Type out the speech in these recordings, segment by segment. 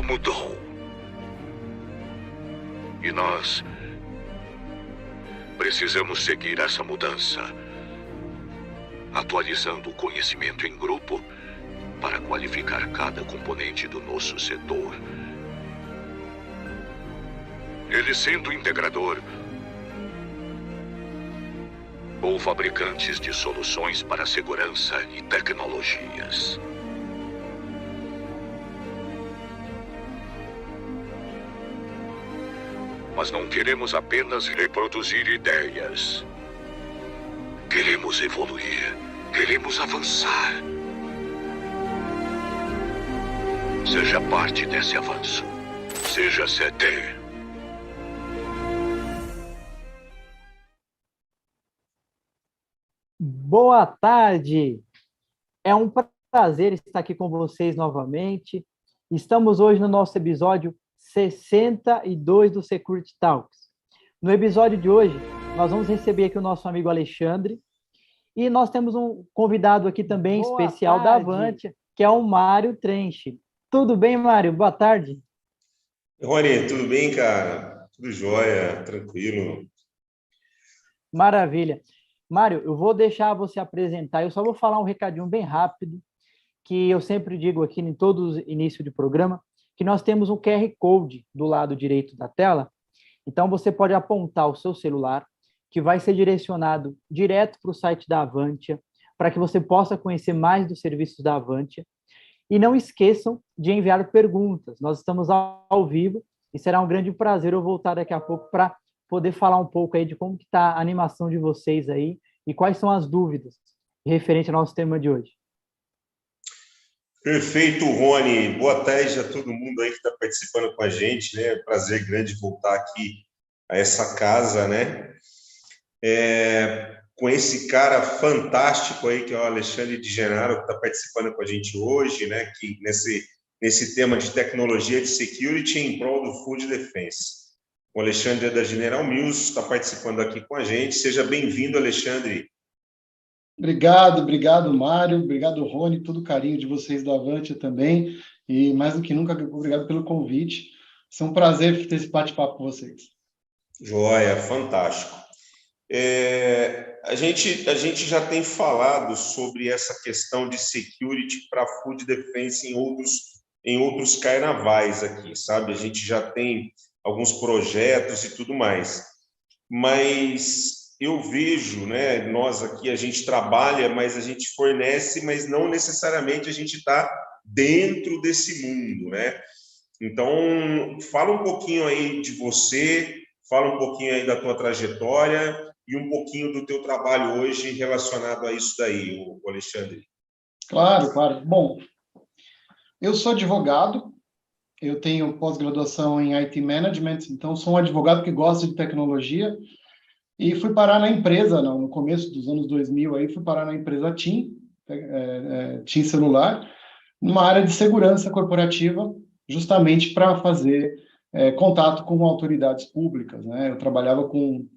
mudou. E nós precisamos seguir essa mudança, atualizando o conhecimento em grupo para qualificar cada componente do nosso setor. Ele sendo integrador ou fabricantes de soluções para segurança e tecnologias. Mas não queremos apenas reproduzir ideias. Queremos evoluir. Queremos avançar. Seja parte desse avanço. Seja CD. Boa tarde! É um prazer estar aqui com vocês novamente. Estamos hoje no nosso episódio 62 do Security Talks. No episódio de hoje, nós vamos receber aqui o nosso amigo Alexandre e nós temos um convidado aqui também especial da Avantia, que é o Mário Trench. Tudo bem, Mário? Boa tarde. Rony, tudo bem, cara? Tudo jóia, tranquilo. Maravilha. Mário, eu vou deixar você apresentar, eu só vou falar um recadinho bem rápido, que eu sempre digo aqui em todo início de programa, que nós temos um QR Code do lado direito da tela, então você pode apontar o seu celular, que vai ser direcionado direto para o site da Avantia, para que você possa conhecer mais dos serviços da Avantia, e não esqueçam de enviar perguntas, nós estamos ao vivo, e será um grande prazer eu voltar daqui a pouco para poder falar um pouco aí de como que está a animação de vocês aí e quais são as dúvidas referente ao nosso tema de hoje. Perfeito, Rony. Boa tarde a todo mundo aí que está participando com a gente, né? Prazer grande voltar aqui a essa casa, né? Com esse cara fantástico aí que é o Alexandre de Genaro, que está participando com a gente hoje, né? Que nesse tema de tecnologia de security em prol do Food Defense. O Alexandre é da General Mills, está participando aqui com a gente. Seja bem-vindo, Alexandre. Obrigado, Mário. Obrigado, Rony. Todo o carinho de vocês da Avantia também. E, mais do que nunca, obrigado pelo convite. É um prazer ter esse bate-papo com vocês. Joia, fantástico. A gente já tem falado sobre essa questão de security para Food Defense em outros carnavais aqui, sabe? A gente já tem alguns projetos e tudo mais, mas eu vejo, né, nós aqui, a gente trabalha, mas a gente fornece, mas não necessariamente a gente está dentro desse mundo, né? Então, fala um pouquinho aí de você, fala um pouquinho aí da tua trajetória e um pouquinho do teu trabalho hoje relacionado a isso daí, o Alexandre. Claro. Bom, eu sou advogado, eu tenho pós-graduação em IT Management, então sou um advogado que gosta de tecnologia e fui parar na empresa, no começo dos anos 2000, aí fui parar na empresa TIM Celular, numa área de segurança corporativa, justamente para fazer contato com autoridades públicas, né? Eu trabalhava com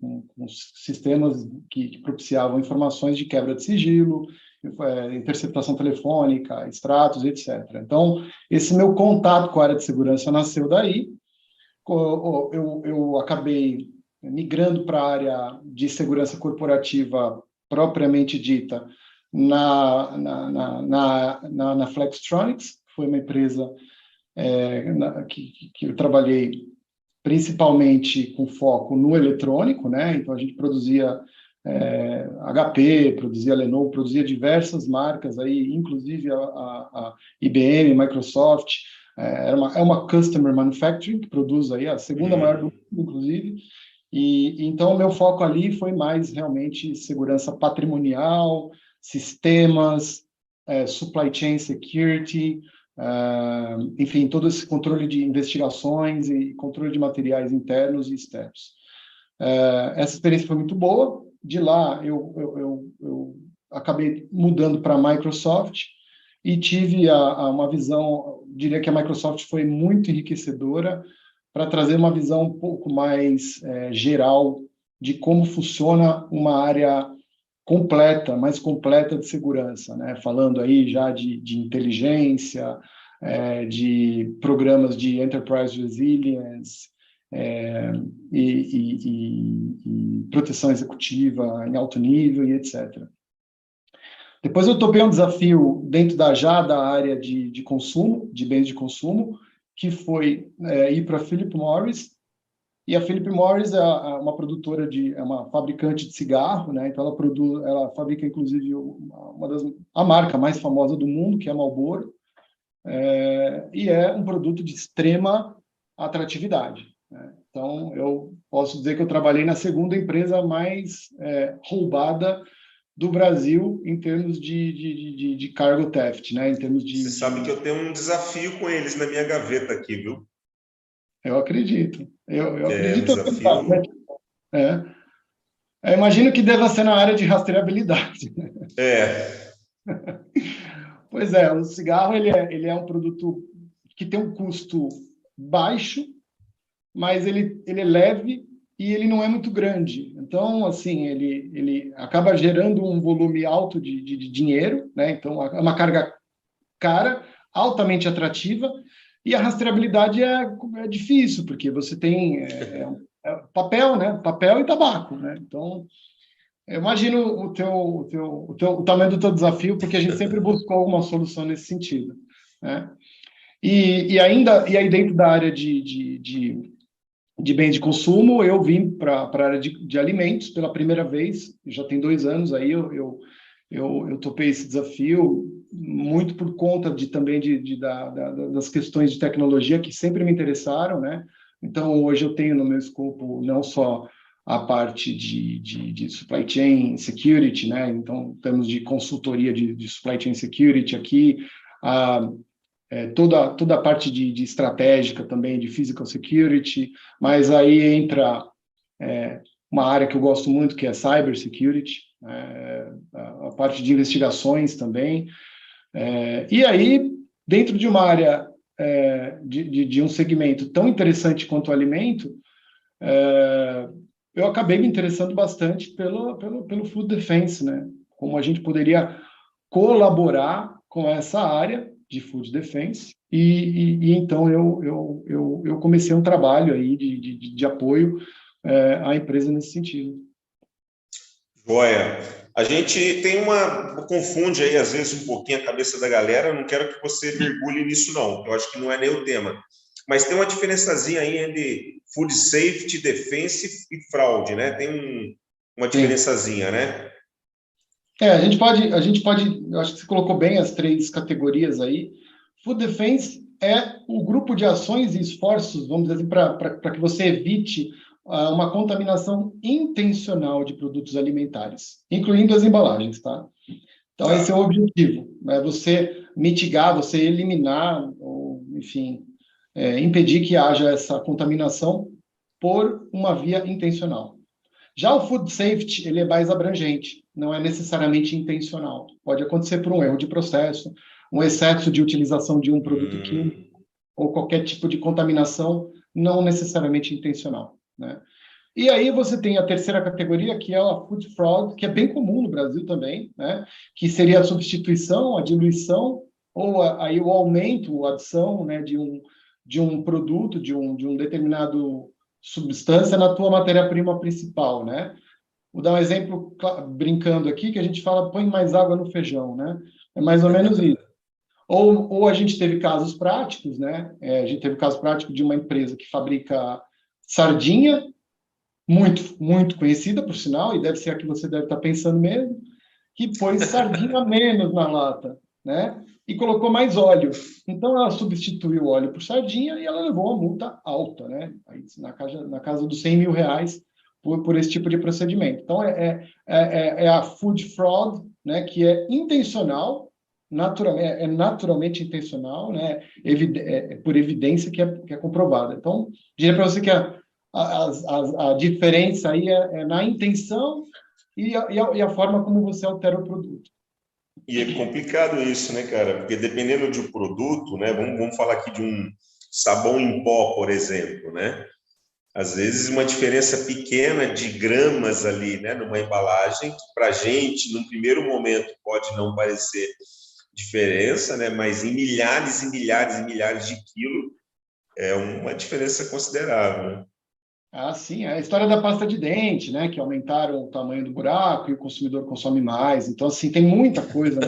sistemas que propiciavam informações de quebra de sigilo, interceptação telefônica, extratos, etc. Então, esse meu contato com a área de segurança nasceu daí. Eu acabei migrando para a área de segurança corporativa propriamente dita na Flextronics, que foi uma empresa que eu trabalhei principalmente com foco no eletrônico, né? Então, a gente produzia HP, produzia Lenovo, produzia diversas marcas, aí, inclusive a IBM, Microsoft, é uma Customer Manufacturing, que produz aí a segunda maior do mundo, inclusive, e então o meu foco ali foi mais realmente segurança patrimonial, sistemas, supply chain security, enfim, todo esse controle de investigações e controle de materiais internos e externos. Essa experiência foi muito boa. De lá, eu acabei mudando para a Microsoft e tive uma visão, diria que a Microsoft foi muito enriquecedora para trazer uma visão um pouco mais geral de como funciona uma área mais completa de segurança, né? Falando aí já de inteligência, de programas de Enterprise Resilience e proteção executiva em alto nível e etc. Depois eu topei um desafio dentro da área de consumo, de bens de consumo, que foi ir para a Philip Morris. E a Philip Morris é uma produtora é uma fabricante de cigarro, né? Então ela fabrica inclusive a marca mais famosa do mundo, que é a Marlboro, e é um produto de extrema atratividade, né? Então eu posso dizer que eu trabalhei na segunda empresa mais roubada do Brasil em termos de cargo theft, né? Em termos de... Você sabe que eu tenho um desafio com eles na minha gaveta aqui, viu? Eu acredito. Eu acredito. Um desafio... Eu imagino que deva ser na área de rastreabilidade. Pois é, o cigarro ele é um produto que tem um custo baixo, mas ele é leve e ele não é muito grande. Então, assim, ele acaba gerando um volume alto de dinheiro, né? Então, é uma carga cara, altamente atrativa, e a rastreabilidade é difícil, porque você tem papel, né? Papel e tabaco, né? Então, eu imagino o tamanho do teu desafio, porque a gente sempre buscou alguma solução nesse sentido, né? E aí dentro da área de bens de consumo, eu vim para a área de alimentos pela primeira vez, já tem 2 anos aí, eu topei esse desafio muito por conta também das questões de tecnologia que sempre me interessaram, né? Então, hoje eu tenho no meu escopo não só a parte de supply chain security, né? Então, temos de consultoria de supply chain security aqui, toda a parte de estratégica também, de physical security, mas aí entra uma área que eu gosto muito, que é cyber security, a parte de investigações também. E aí, dentro de uma área de um segmento tão interessante quanto o alimento, eu acabei me interessando bastante pelo food defense, né? Como a gente poderia colaborar com essa área de food defense, e então eu comecei um trabalho aí de apoio à empresa nesse sentido. Joia. A gente confunde aí às vezes um pouquinho a cabeça da galera, eu não quero que você mergulhe nisso não, eu acho que não é nem o tema, mas tem uma diferençazinha aí entre food safety, defense e fraude, né? Tem uma diferençazinha, né? A gente pode, eu acho que você colocou bem as 3 categorias aí. Food defense é o grupo de ações e esforços, vamos dizer assim, para que você evite uma contaminação intencional de produtos alimentares, incluindo as embalagens, tá? Então, esse é o objetivo, né? Você mitigar, você eliminar, ou, enfim, impedir que haja essa contaminação por uma via intencional. Já o food safety, ele é mais abrangente, não é necessariamente intencional. Pode acontecer por um erro de processo, um excesso de utilização de um produto químico, ou qualquer tipo de contaminação não necessariamente intencional, né? E aí você tem a terceira categoria, que é a food fraud, que é bem comum no Brasil também, né? Que seria a substituição, a diluição, ou aí o aumento, a adição, né, de um produto, de um determinado substância na tua matéria-prima principal, né? Vou dar um exemplo brincando aqui, que a gente fala, põe mais água no feijão, né? É mais ou menos isso. Ou a gente teve casos práticos, né? A gente teve caso prático de uma empresa que fabrica sardinha, muito, muito conhecida, por sinal, e deve ser a que você deve estar pensando mesmo, que pôs sardinha menos na lata, né? E colocou mais óleo. Então, ela substituiu o óleo por sardinha e ela levou uma multa alta, né? Aí, na casa dos R$100 mil por esse tipo de procedimento. Então, é a food fraud, né? Que é intencional, naturalmente intencional, né? Por evidência que é comprovada. Então, diria para você que a diferença aí é na intenção e a forma como você altera o produto. E é complicado isso, né, cara? Porque dependendo de um produto, né? Vamos falar aqui de um sabão em pó, por exemplo, né? Às vezes uma diferença pequena de gramas ali, né? Numa embalagem, que para a gente, num primeiro momento, pode não parecer diferença, né? Mas em milhares e milhares e milhares de quilos é uma diferença considerável, né? Ah, sim, é a história da pasta de dente, né? Que aumentaram o tamanho do buraco e o consumidor consome mais. Então, assim, tem muita coisa,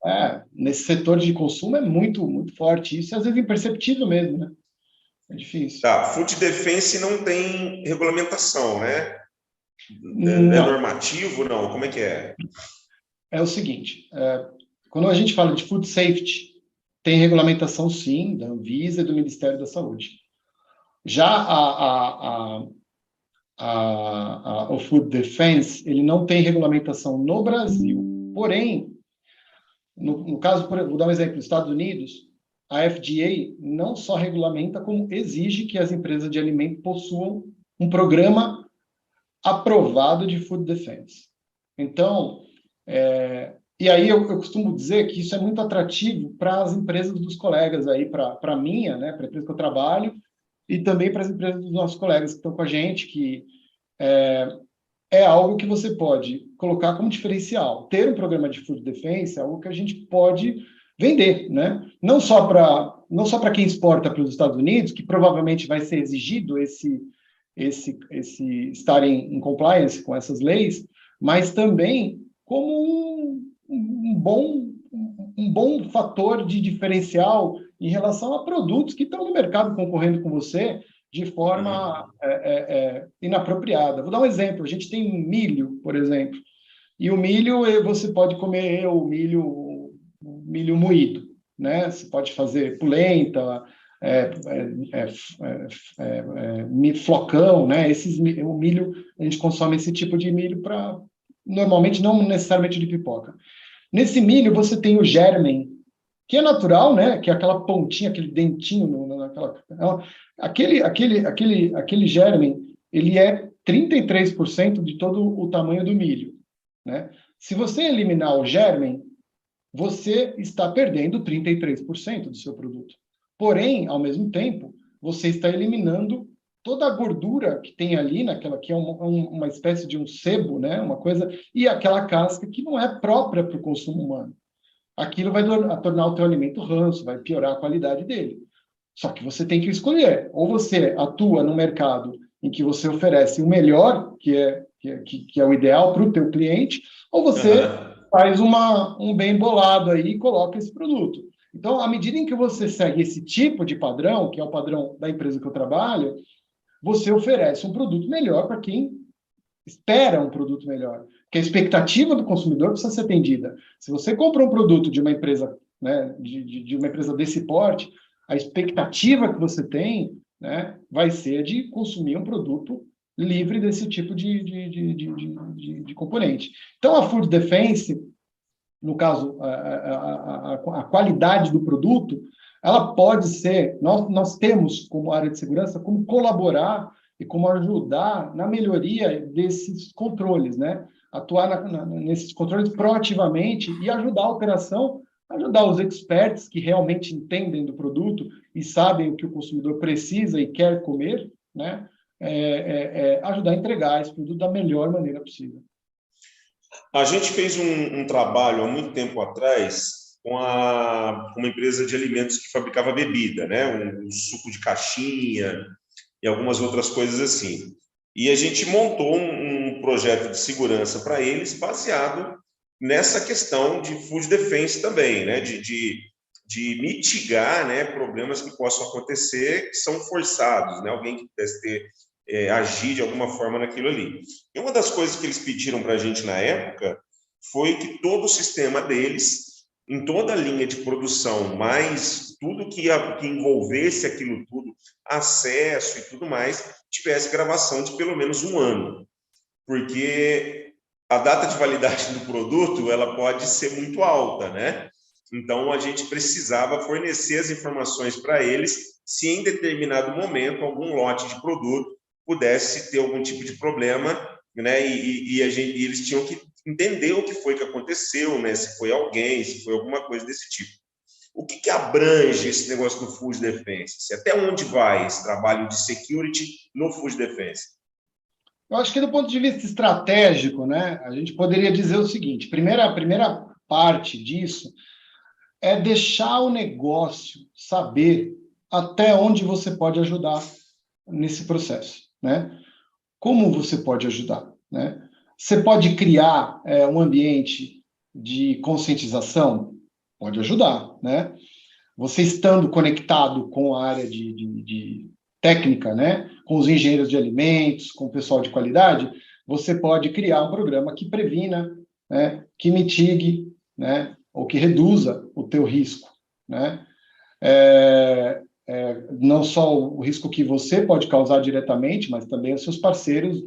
né? Nesse setor de consumo é muito, muito forte. Isso é, às vezes, imperceptível mesmo, né? É difícil. Tá, Food Defense não tem regulamentação, né? É Não, normativo, não? Como é que é? é o seguinte, quando a gente fala de food safety, tem regulamentação, sim, da Anvisa e do Ministério da Saúde. Já o Food Defense, ele não tem regulamentação no Brasil. Porém, no caso, vou dar um exemplo, nos Estados Unidos, a FDA não só regulamenta, como exige que as empresas de alimento possuam um programa aprovado de Food Defense. Então, e aí eu costumo dizer que isso é muito atrativo para as empresas dos colegas aí, para a minha, né, para a empresa que eu trabalho, e também para as empresas dos nossos colegas que estão com a gente, que é algo que você pode colocar como diferencial. Ter um programa de Food Defense é algo que a gente pode vender, né? Não só para quem exporta para os Estados Unidos, que provavelmente vai ser exigido esse estar em compliance com essas leis, mas também como um bom fator de diferencial em relação a produtos que estão no mercado concorrendo com você de forma inapropriada. Vou dar um exemplo. A gente tem milho, por exemplo, e o milho você pode comer o milho moído, né? Você pode fazer polenta, flocão, né? O milho, a gente consome esse tipo de milho para, normalmente, não necessariamente de pipoca. Nesse milho, você tem o germen, que é natural, né? Que é aquela pontinha, aquele dentinho, aquele germen, ele é 33% de todo o tamanho do milho, né? Se você eliminar o germen, você está perdendo 33% do seu produto. Porém, ao mesmo tempo, você está eliminando toda a gordura que tem ali, naquela que é uma espécie de um sebo, né? Uma coisa, e aquela casca que não é própria para o consumo humano. Aquilo vai tornar o teu alimento ranço, vai piorar a qualidade dele. Só que você tem que escolher. Ou você atua no mercado em que você oferece o melhor, que é o ideal para o teu cliente, ou você faz um bem bolado aí e coloca esse produto. Então, à medida em que você segue esse tipo de padrão, que é o padrão da empresa que eu trabalho, você oferece um produto melhor para quem espera um produto melhor. Porque a expectativa do consumidor precisa ser atendida. Se você compra um produto de uma empresa, né, de uma empresa desse porte, a expectativa que você tem, né, vai ser de consumir um produto livre desse tipo de componente. Então, a Food Defense, no caso, a qualidade do produto, ela pode ser, nós temos como área de segurança, como colaborar e como ajudar na melhoria desses controles, né? Atuar nesses controles proativamente e ajudar a operação, ajudar os experts que realmente entendem do produto e sabem o que o consumidor precisa e quer comer, né? Ajudar a entregar esse produto da melhor maneira possível. A gente fez um trabalho há muito tempo atrás com uma empresa de alimentos que fabricava bebida, né? Um suco de caixinha e algumas outras coisas assim. E a gente montou um projeto de segurança para eles baseado nessa questão de Food Defense também, né? De mitigar, né, problemas que possam acontecer que são forçados, né? Alguém que pudesse agir de alguma forma naquilo ali. E uma das coisas que eles pediram para a gente na época foi que todo o sistema deles, em toda a linha de produção, mais tudo que envolvesse aquilo tudo, acesso e tudo mais, tivesse gravação de pelo menos 1 ano. Porque a data de validade do produto, ela pode ser muito alta, né? Então, a gente precisava fornecer as informações para eles se em determinado momento algum lote de produto pudesse ter algum tipo de problema, né? E eles tinham que entender o que foi que aconteceu, né? Se foi alguém, se foi alguma coisa desse tipo. O que abrange esse negócio do Food Defense? Até onde vai esse trabalho de security no Food Defense? Eu acho que do ponto de vista estratégico, né, a gente poderia dizer o seguinte: a primeira parte disso é deixar o negócio saber até onde você pode ajudar nesse processo, né? Como você pode ajudar, né? Você pode criar um ambiente de conscientização? Pode ajudar, né? Você estando conectado com a área de técnica, né? Com os engenheiros de alimentos, com o pessoal de qualidade, você pode criar um programa que previna, né? Que mitigue, né? Ou que reduza o teu risco, né? Não só o risco que você pode causar diretamente, mas também os seus parceiros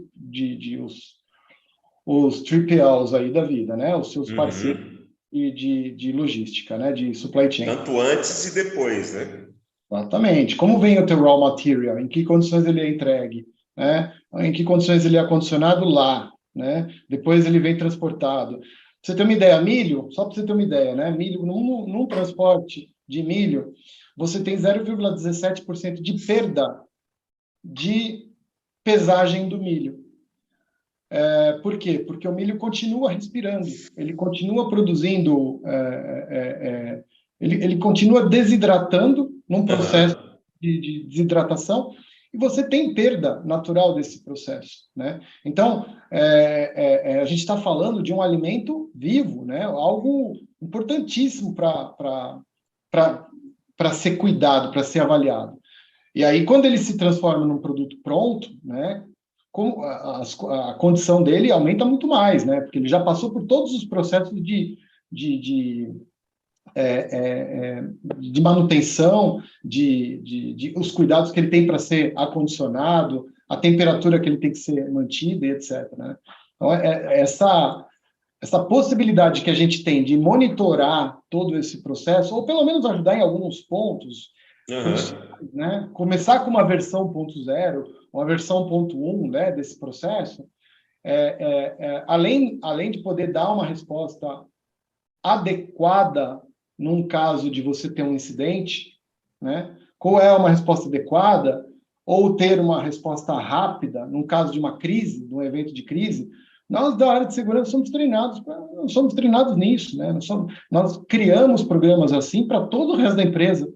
os 3PLs aí da vida, né? Os seus parceiros de logística, né? De supply chain. Tanto antes e depois, né? Exatamente. Como vem o teu raw material? Em que condições ele é entregue? Né? Em que condições ele é acondicionado lá? Né? Depois ele vem transportado. Pra você ter uma ideia, milho, só para você ter uma ideia, né? Milho, num transporte de milho, você tem 0,17% de perda de pesagem do milho. Por quê? Porque o milho continua respirando, ele continua produzindo, ele continua desidratando num processo de desidratação, e você tem perda natural desse processo, né? Então, a gente está falando de um alimento vivo, né? Algo importantíssimo para ser cuidado, para ser avaliado. E aí, quando ele se transforma num produto pronto, né? A condição dele aumenta muito mais, né? Porque ele já passou por todos os processos de manutenção, os cuidados que ele tem para ser acondicionado, a temperatura que ele tem que ser mantida, e etc. Né? Então, essa possibilidade que a gente tem de monitorar todo esse processo, ou pelo menos ajudar em alguns pontos, né? Começar com uma versão 0.0, uma versão 1.1, né, desse processo, além de poder dar uma resposta adequada num caso de você ter um incidente, né? Qual é uma resposta adequada? Ou ter uma resposta rápida num caso de uma crise, de um evento de crise. Nós, da área de segurança, somos treinados nisso, né? Nós criamos programas assim para todo o resto da empresa.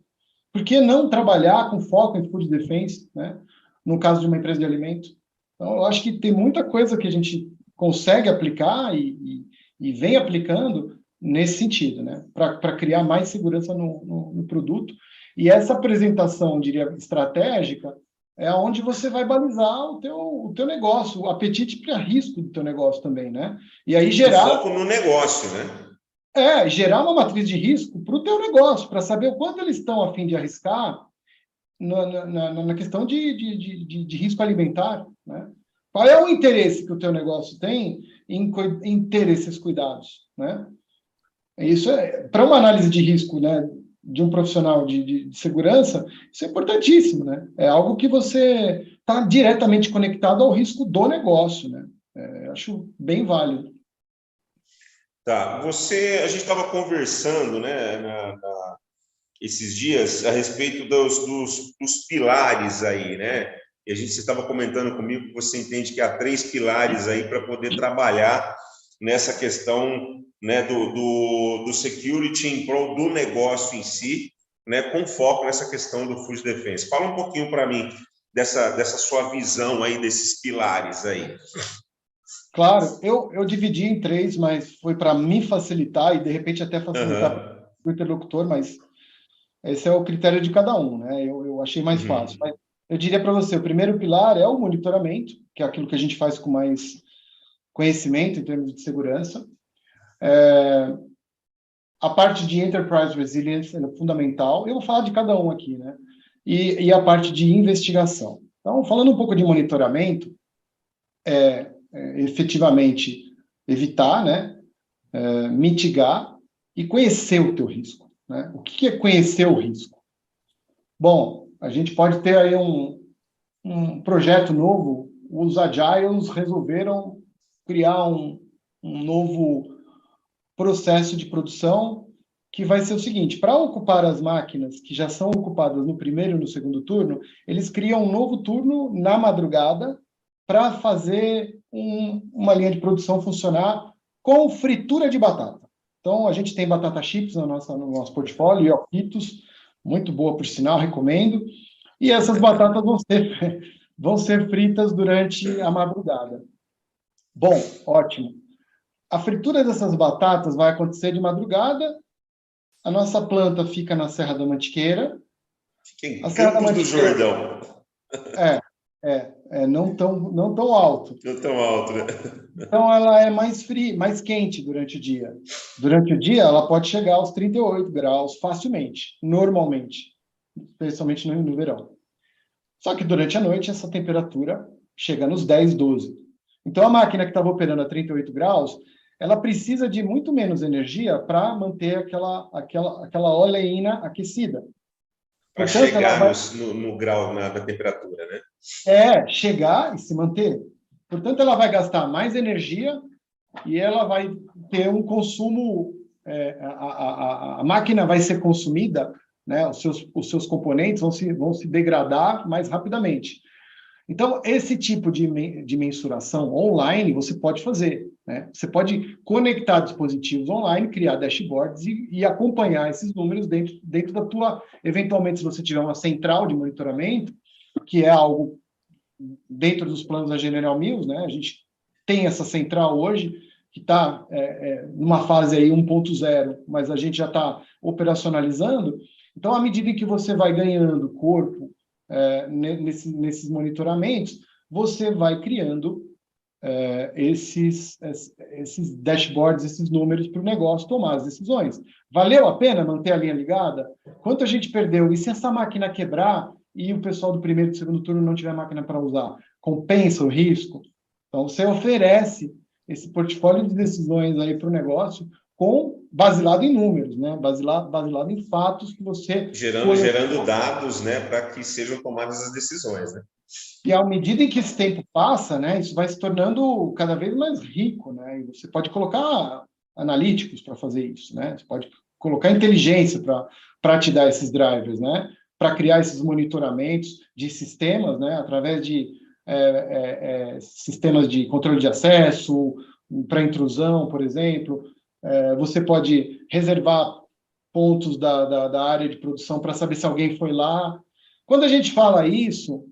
Por que não trabalhar com foco em food defense, né? No caso de uma empresa de alimento? Então, eu acho que tem muita coisa que a gente consegue aplicar e vem aplicando nesse sentido, né? Para criar mais segurança no produto. E essa apresentação, eu diria, estratégica, é onde você vai balizar o teu negócio, o apetite para risco do teu negócio também, né? E aí gerar... O foco no negócio, né? Gerar uma matriz de risco para o teu negócio, para saber o quanto eles estão a fim de arriscar na questão de risco alimentar, né? Qual é o interesse que o teu negócio tem em ter esses cuidados, né? Isso para uma análise de risco, né, de um profissional de segurança, isso é importantíssimo, né? É algo que você está diretamente conectado ao risco do negócio, né? Acho bem válido. Tá, a gente estava conversando, né, esses dias a respeito dos pilares aí, né? E você estava comentando comigo que você entende que há 3 pilares aí para poder trabalhar nessa questão, né, do security em prol do negócio em si, né, com foco nessa questão do food defense. Fala um pouquinho para mim dessa sua visão aí desses pilares aí. Claro, eu dividi em 3, mas foi para me facilitar e de repente até facilitar o interlocutor, mas esse é o critério de cada um, né? Eu achei mais fácil. Mas eu diria para você, o primeiro pilar é o monitoramento, que é aquilo que a gente faz com mais conhecimento em termos de segurança. A parte de Enterprise Resilience é fundamental. Eu vou falar de cada um aqui, né? E a parte de investigação. Então, falando um pouco de monitoramento, efetivamente evitar, né? Mitigar e conhecer o teu risco, né? O que é conhecer o risco? Bom, a gente pode ter aí um projeto novo. Os Agiles resolveram criar um novo processo de produção que vai ser o seguinte: para ocupar as máquinas que já são ocupadas no primeiro e no segundo turno, eles criam um novo turno na madrugada para fazer uma linha de produção funcionar com fritura de batata. Então, a gente tem batata chips no nosso portfólio, Ioquitos, muito boa, por sinal, recomendo. E essas batatas vão ser fritas durante a madrugada. Bom, ótimo. A fritura dessas batatas vai acontecer de madrugada. A nossa planta fica na Serra da Mantiqueira. Fica em Campos do Jordão. Não tão alto. Não tão alto, né? Então, ela é mais fria, mais quente durante o dia. Durante o dia, ela pode chegar aos 38 graus facilmente, normalmente, especialmente no verão. Só que durante a noite, essa temperatura chega nos 10, 12. Então, a máquina que estava operando a 38 graus, ela precisa de muito menos energia para manter aquela oleína aquecida. Para chegar no grau da temperatura, né? Chegar e se manter. Portanto, ela vai gastar mais energia e ela vai ter um consumo... a máquina vai ser consumida, né? Os seus componentes vão se degradar mais rapidamente. Então, esse tipo de mensuração online você pode fazer, né? Você pode conectar dispositivos online, criar dashboards e acompanhar esses números dentro da tua... Eventualmente, se você tiver uma central de monitoramento, que é algo dentro dos planos da General Mills, né? A gente tem essa central hoje, que está numa fase aí 1.0, mas a gente já está operacionalizando. Então, à medida em que você vai ganhando corpo nesses monitoramentos, você vai criando esses dashboards, esses números para o negócio tomar as decisões. Valeu a pena manter a linha ligada? Quanto a gente perdeu? E se essa máquina quebrar e o pessoal do primeiro e do segundo turno não tiver máquina para usar? Compensa o risco? Então, você oferece esse portfólio de decisões aí para o negócio baseado em números, né? Baseado em fatos que você... Gerando dados, né, para que sejam tomadas as decisões, né? E à medida em que esse tempo passa, né, isso vai se tornando cada vez mais rico, né? E você pode colocar analíticos para fazer isso, né? Você pode colocar inteligência para te dar esses drivers, né? Para criar esses monitoramentos de sistemas, né? Através de sistemas de controle de acesso, para intrusão, por exemplo. Você pode reservar pontos da área de produção para saber se alguém foi lá. Quando a gente fala isso,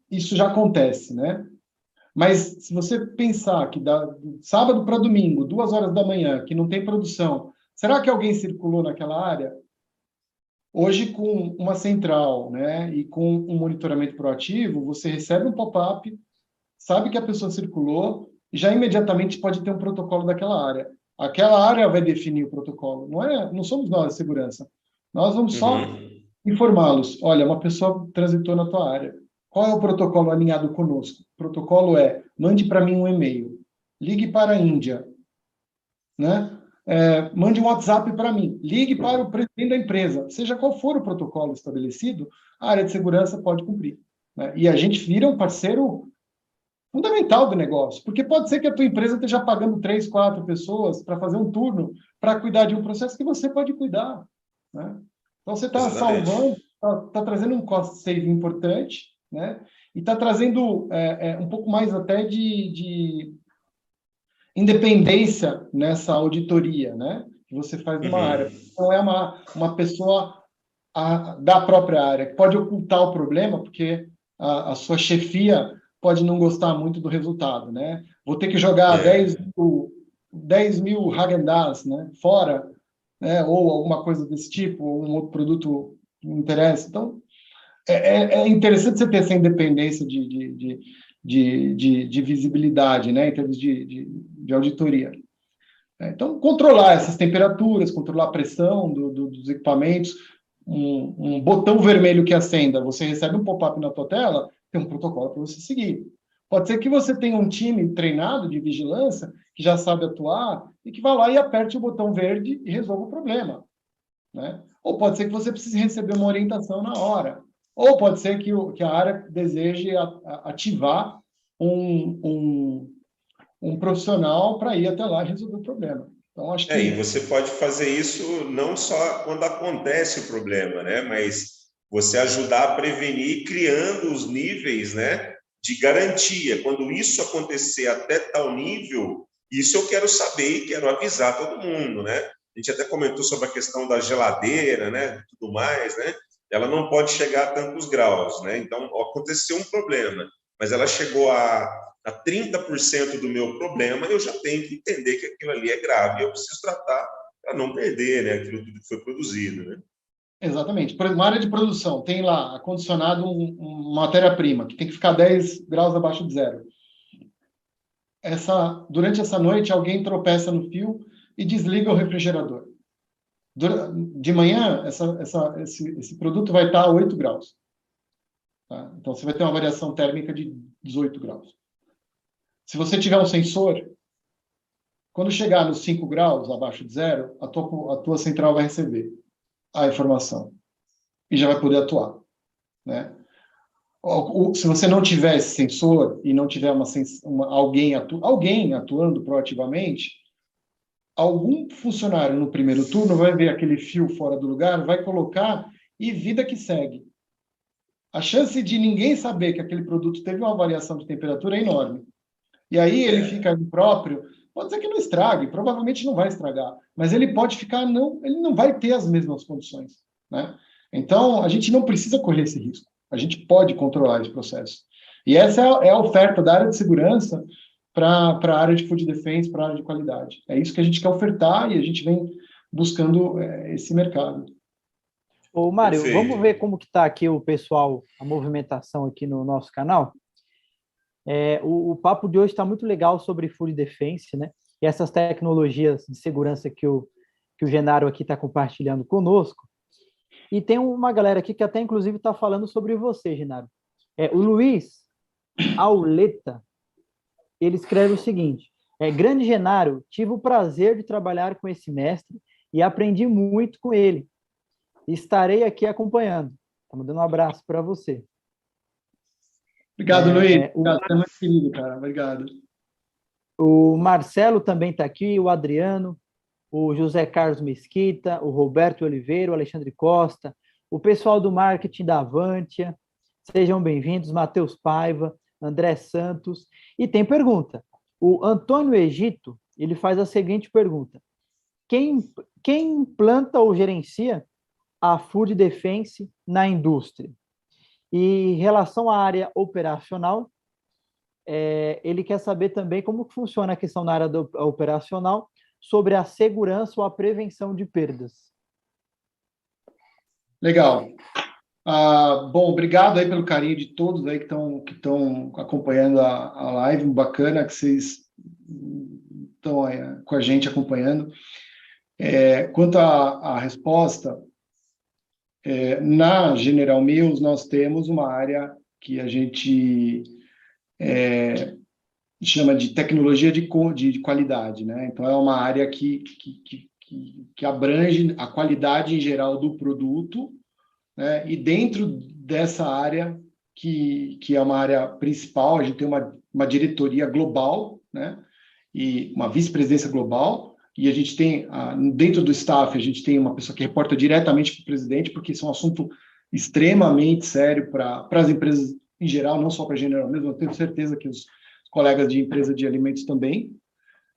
isso já acontece, né? Mas se você pensar que sábado para domingo, 2 horas da manhã, que não tem produção, será que alguém circulou naquela área? Hoje, com uma central, né, e com um monitoramento proativo, você recebe um pop-up, sabe que a pessoa circulou, e já imediatamente pode ter um protocolo daquela área. Aquela área vai definir o protocolo, não somos nós, a segurança. Nós vamos só informá-los. Olha, uma pessoa transitou na tua área. Qual é o protocolo alinhado conosco? O protocolo mande para mim um e-mail, ligue para a Índia, né? Mande um WhatsApp para mim, ligue para o presidente da empresa. Seja qual for o protocolo estabelecido, a área de segurança pode cumprir, né? E a gente vira um parceiro fundamental do negócio, porque pode ser que a tua empresa esteja pagando 3, 4 pessoas para fazer um turno, para cuidar de um processo que você pode cuidar, né? Então, você está salvando, está trazendo um cost saving importante, né? E está trazendo um pouco mais até de independência nessa auditoria, né? Que você faz numa área. Não é uma pessoa da própria área que pode ocultar o problema, porque a sua chefia pode não gostar muito do resultado, né? Vou ter que jogar 10 mil Häagen-Dazs, né, fora, né, ou alguma coisa desse tipo, ou um outro produto que me interessa. Então, é interessante você ter essa independência de visibilidade, né, em termos de auditoria. Então, controlar essas temperaturas, controlar a pressão dos equipamentos, um botão vermelho que acenda, você recebe um pop-up na tua tela, tem um protocolo para você seguir. Pode ser que você tenha um time treinado de vigilância, que já sabe atuar, e que vá lá e aperte o botão verde e resolva o problema, né? Ou pode ser que você precise receber uma orientação na hora. Ou pode ser que a área deseje ativar um profissional para ir até lá e resolver o problema. Então, acho que... E você pode fazer isso não só quando acontece o problema, né? Mas você ajudar a prevenir criando os níveis, né, de garantia. Quando isso acontecer até tal nível, Isso eu quero saber e quero avisar todo mundo, né? A gente até comentou sobre a questão da geladeira, né? Tudo mais, né? Ela não pode chegar a tantos graus, né? Então, aconteceu um problema, mas ela chegou a 30% do meu problema, eu já tenho que entender que aquilo ali é grave, eu preciso tratar para não perder, né? Aquilo tudo que foi produzido, né? Exatamente. Por exemplo, uma área de produção, tem lá acondicionado uma matéria-prima, que tem que ficar 10 graus abaixo de zero. Durante essa noite, alguém tropeça no fio e desliga o refrigerador. De manhã, esse produto vai estar a 8 graus. Tá? Então, você vai ter uma variação térmica de 18 graus. Se você tiver um sensor, quando chegar nos 5 graus abaixo de zero, a tua central vai receber a informação e já vai poder atuar, né? Se você não tiver esse sensor e não tiver alguém atuando proativamente, algum funcionário no primeiro turno vai ver aquele fio fora do lugar, vai colocar e vida que segue. A chance de ninguém saber que aquele produto teve uma variação de temperatura é enorme. E aí ele fica impróprio, pode ser que não estrague, provavelmente não vai estragar, mas ele pode ficar, ele não vai ter as mesmas condições, né? Então, a gente não precisa correr esse risco. A gente pode controlar esse processo. E essa é a oferta da área de segurança para a área de food defense, para a área de qualidade. É isso que a gente quer ofertar e a gente vem buscando esse mercado. Ô, Mário, Perfeito. vamos ver como que está aqui o pessoal, a movimentação aqui no nosso canal? O papo de hoje está muito legal sobre food defense, né? E essas tecnologias de segurança que o Genaro aqui está compartilhando conosco. E tem uma galera aqui que até, inclusive, está falando sobre você, Genaro. O Luiz Auleta, ele escreve o seguinte: grande Genaro, tive o prazer de trabalhar com esse mestre e aprendi muito com ele. Estarei aqui acompanhando. Está mandando um abraço para você. Obrigado, Luiz. Você é muito querido, cara. Obrigado. O Marcelo também está aqui, o Adriano, o José Carlos Mesquita, o Roberto Oliveira, o Alexandre Costa, o pessoal do marketing da Avantia. Sejam bem-vindos, Matheus Paiva, André Santos. E tem pergunta. O Antônio Egito, ele faz a seguinte pergunta: quem implanta ou gerencia a food defense na indústria? E em relação à área operacional, ele quer saber também como funciona a questão na área operacional sobre a segurança ou a prevenção de perdas. Legal. Bom, obrigado aí pelo carinho de todos aí que estão acompanhando a live. Bacana que vocês estão com a gente acompanhando. Quanto à resposta, na General Mills nós temos uma área que a gente chama de tecnologia de qualidade, né? Então é uma área que abrange a qualidade em geral do produto, né? E dentro dessa área que é uma área principal, a gente tem uma diretoria global, né? E uma vice-presidência global. E a gente tem, dentro do staff, a gente tem uma pessoa que reporta diretamente para o presidente, porque isso é um assunto extremamente sério para as empresas em geral, não só para a General Mills, eu tenho certeza que os colegas de empresa de alimentos também.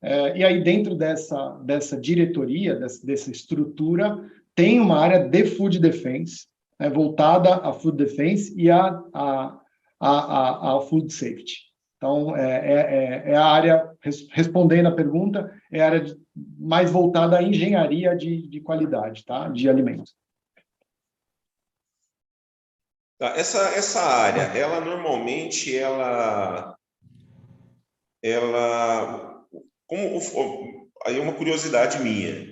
E aí, dentro dessa diretoria, dessa estrutura, tem uma área de food defense, voltada à food defense e à food safety. Então, a área, respondendo a pergunta, é a área mais voltada à engenharia de qualidade, tá? De alimentos. Tá, essa área, ela normalmente, aí é uma curiosidade minha.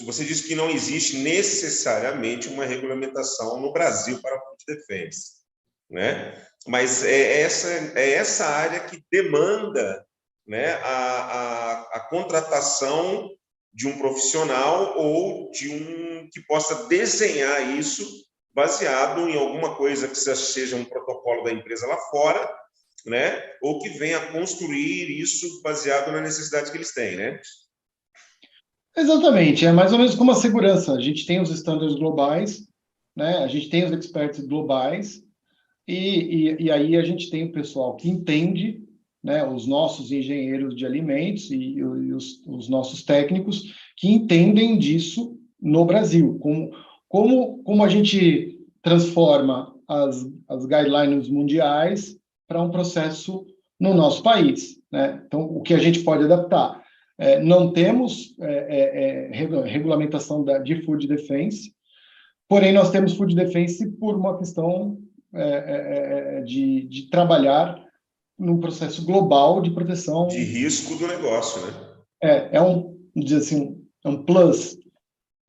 Você disse que não existe necessariamente uma regulamentação no Brasil para a food defense, né? Mas é essa área que demanda, né, a contratação de um profissional ou de um que possa desenhar isso baseado em alguma coisa que seja um protocolo da empresa lá fora, né, ou que venha a construir isso baseado na necessidade que eles têm, né? Exatamente, é mais ou menos como a segurança. A gente tem os estándares globais, né? A gente tem os experts globais, e aí a gente tem o pessoal que entende né, os nossos engenheiros de alimentos e os nossos técnicos que entendem disso no Brasil. Como a gente transforma as guidelines mundiais para um processo no nosso país, né? Então, o que a gente pode adaptar? Não temos regulamentação de food defense, porém, nós temos food defense por uma questão de trabalhar num processo global de proteção... De risco do negócio, né? Vamos dizer assim, um plus,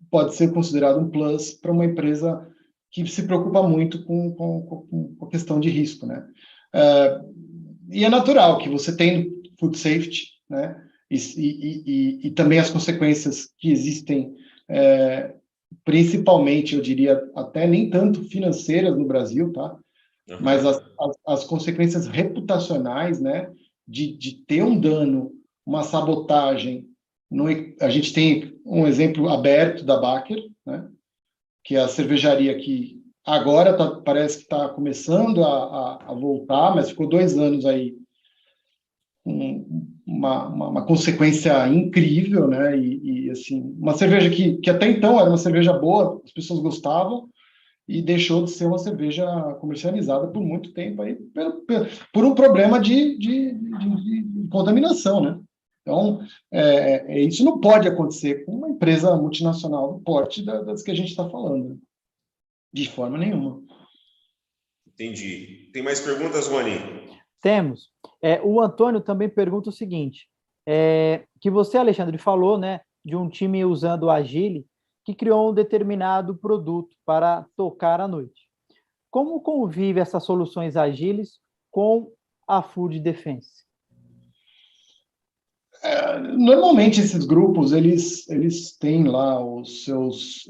pode ser considerado um plus para uma empresa que se preocupa muito com a questão de risco, né? E é natural que você tenha food safety, né? E também as consequências que existem, principalmente, eu diria, até nem tanto financeiras no Brasil, tá? Uhum. Mas as consequências reputacionais, né? De ter um dano, uma sabotagem. A gente tem um exemplo aberto da Baker, né? Que é a cervejaria que agora parece que está começando a voltar, mas ficou 2 anos aí uma consequência incrível, né? E assim, uma cerveja que até então era uma cerveja boa, as pessoas gostavam, e deixou de ser uma cerveja comercializada por muito tempo aí, por um problema de contaminação, né? Então, isso não pode acontecer com uma empresa multinacional do porte das que a gente está falando, né? De forma nenhuma. Entendi. Tem mais perguntas, Rony? Temos. O Antônio também pergunta o seguinte, que você, Alexandre, falou, né, de um time usando o Agile que criou um determinado produto para tocar à noite. Como convive essas soluções agiles com a Food Defense? Normalmente, esses grupos, eles têm lá os seus...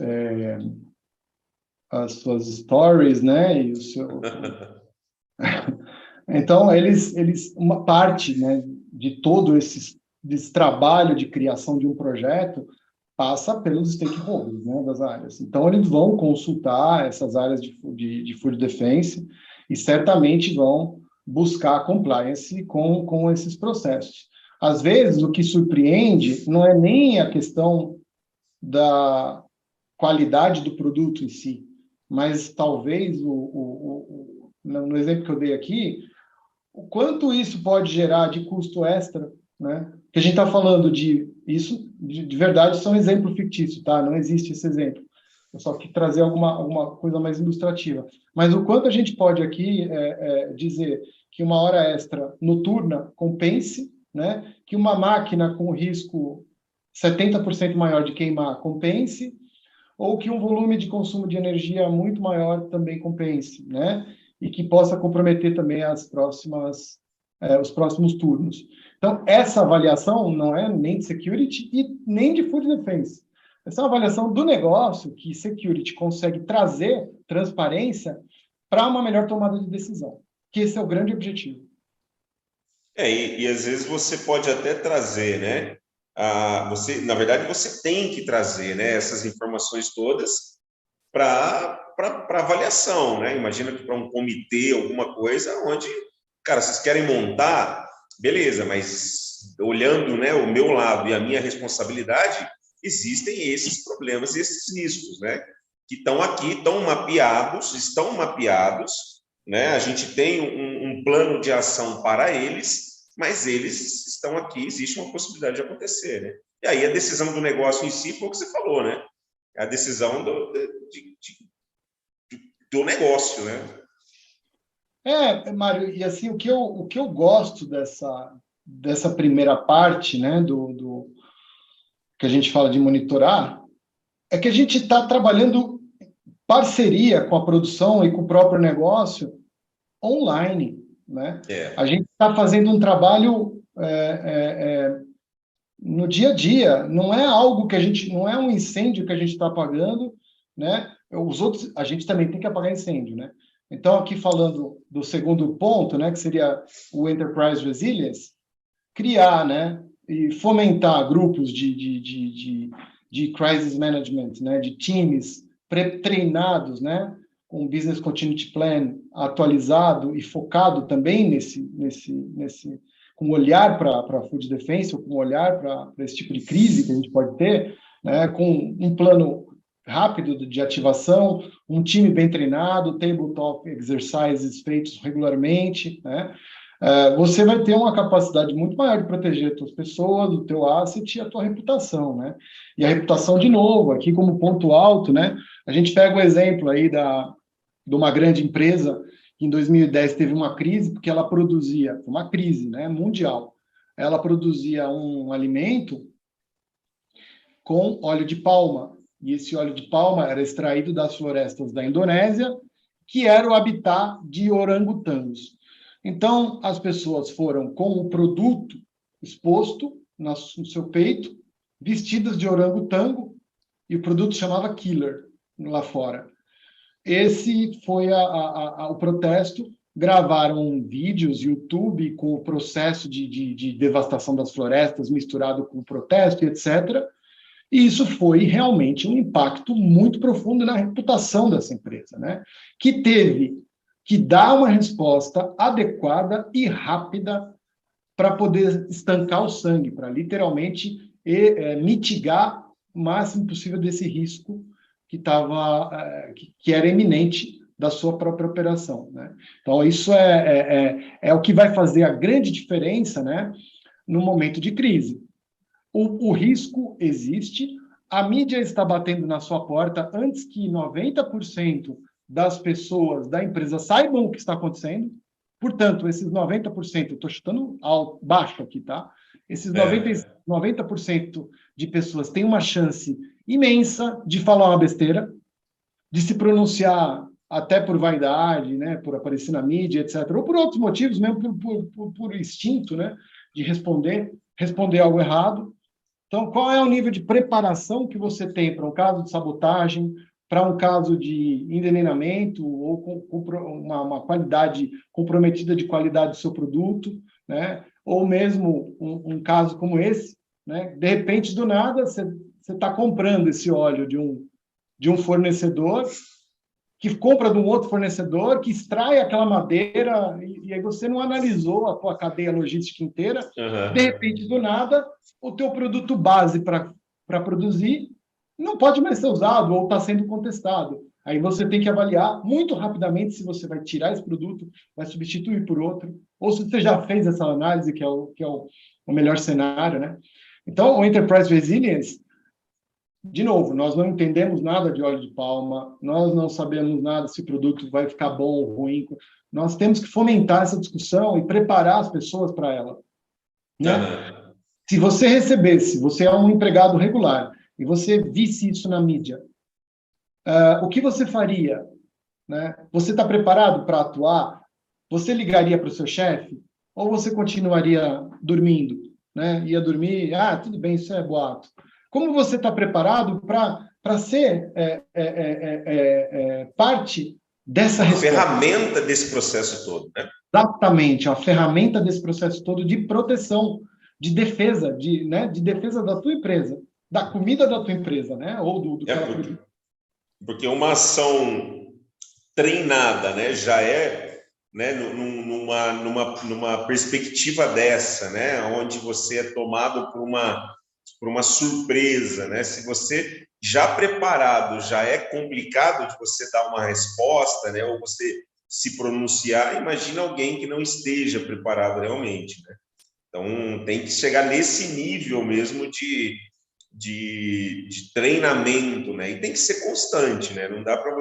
as suas stories, né, e o seu... Então, uma parte, né, de todo desse trabalho de criação de um projeto passa pelos stakeholders, né, das áreas. Então, eles vão consultar essas áreas de food defense e certamente vão buscar compliance com esses processos. Às vezes, o que surpreende não é nem a questão da qualidade do produto em si, mas talvez, no exemplo que eu dei aqui, o quanto isso pode gerar de custo extra, né? Que a gente está falando isso, de verdade, isso é um exemplo fictício, tá? Não existe esse exemplo. Eu só quis trazer alguma coisa mais ilustrativa. Mas o quanto a gente pode aqui dizer que uma hora extra noturna compense, né? Que uma máquina com risco 70% maior de queimar compense, ou que um volume de consumo de energia muito maior também compense, né? E que possa comprometer também os próximos turnos. Então, essa avaliação não é nem de security e nem de food defense. Essa é uma avaliação do negócio que security consegue trazer transparência para uma melhor tomada de decisão, que esse é o grande objetivo. E às vezes você pode até trazer, né? Na verdade, você tem que trazer, né, essas informações todas para avaliação, né? Imagina que para um comitê, alguma coisa, onde, cara, vocês querem montar, beleza, mas olhando, né, o meu lado e a minha responsabilidade, existem esses problemas, esses riscos, né? Que estão aqui, estão mapeados, né? A gente tem um plano de ação para eles, mas eles estão aqui, existe uma possibilidade de acontecer, né? E aí a decisão do negócio em si foi o que você falou, né? A decisão do negócio, né? Mário, e assim, o que eu gosto dessa primeira parte, né, do que a gente fala de monitorar, é que a gente está trabalhando parceria com a produção e com o próprio negócio online, né? A gente está fazendo um trabalho no dia a dia, não é algo que não é um incêndio que a gente está apagando, né? Os outros, a gente também tem que apagar incêndio, né? Então, aqui falando do segundo ponto, né, que seria o Enterprise Resilience, criar, né, e fomentar grupos de crisis management, né, de times treinados, né, com Business Continuity Plan atualizado e focado também com olhar para food defense, ou com olhar para esse tipo de crise que a gente pode ter, né, com um plano rápido de ativação, um time bem treinado, tabletop exercises feitos regularmente, né, você vai ter uma capacidade muito maior de proteger as tuas pessoas, o teu asset e a tua reputação, né? E a reputação, de novo, aqui como ponto alto, né? A gente pega o exemplo aí de uma grande empresa que em 2010 teve uma crise, porque ela produzia, uma crise, né, mundial, ela produzia um alimento com óleo de palma, e esse óleo de palma era extraído das florestas da Indonésia, que era o habitat de orangotangos. Então, as pessoas foram com o produto exposto no seu peito, vestidas de orangotango, e o produto chamava Killer, lá fora. Esse foi o protesto. Gravaram vídeos, YouTube, com o processo de devastação das florestas misturado com o protesto, etc., e isso foi realmente um impacto muito profundo na reputação dessa empresa, né? Que teve que dar uma resposta adequada e rápida para poder estancar o sangue, para literalmente mitigar o máximo possível desse risco que era iminente da sua própria operação, né? Então, isso é o que vai fazer a grande diferença, né, no momento de crise. O risco existe, a mídia está batendo na sua porta antes que 90% das pessoas da empresa saibam o que está acontecendo. Portanto, esses 90%, eu estou chutando baixo aqui, tá? Esses 90% de pessoas têm uma chance imensa de falar uma besteira, de se pronunciar até por vaidade, né, por aparecer na mídia, etc., ou por outros motivos, mesmo por instinto, né, de responder algo errado. Então, qual é o nível de preparação que você tem para um caso de sabotagem, para um caso de envenenamento ou com uma qualidade comprometida de qualidade do seu produto, né? Ou mesmo um caso como esse, né? De repente, do nada, você está comprando esse óleo de um fornecedor que compra de um outro fornecedor, que extrai aquela madeira, e aí você não analisou a tua cadeia logística inteira. Uhum. De repente, do nada, o teu produto base para produzir não pode mais ser usado ou está sendo contestado. Aí você tem que avaliar muito rapidamente se você vai tirar esse produto, vai substituir por outro, ou se você já fez essa análise, que é o melhor cenário, né? Então, o Enterprise Resilience, de novo, nós não entendemos nada de óleo de palma, nós não sabemos nada se o produto vai ficar bom ou ruim. Nós temos que fomentar essa discussão e preparar as pessoas para ela, né? Uhum. Se você recebesse, você é um empregado regular, e você visse isso na mídia, o que você faria? Né? Você está preparado para atuar? Você ligaria para o seu chefe? Ou você continuaria dormindo? Né? Ia dormir, tudo bem, isso é boato. Como você está preparado para ser parte dessa resposta? Ferramenta desse processo todo, né? Exatamente, a ferramenta desse processo todo de proteção, de defesa, de defesa da tua empresa, da comida da tua empresa, né? Ou do porque uma ação treinada, né, já é, né, numa perspectiva dessa, né, onde você é tomado por uma surpresa, né? Se você já preparado, já é complicado de você dar uma resposta, né, ou você se pronunciar, imagina alguém que não esteja preparado realmente, né? Então, tem que chegar nesse nível mesmo de treinamento, né? E tem que ser constante, né? Não dá para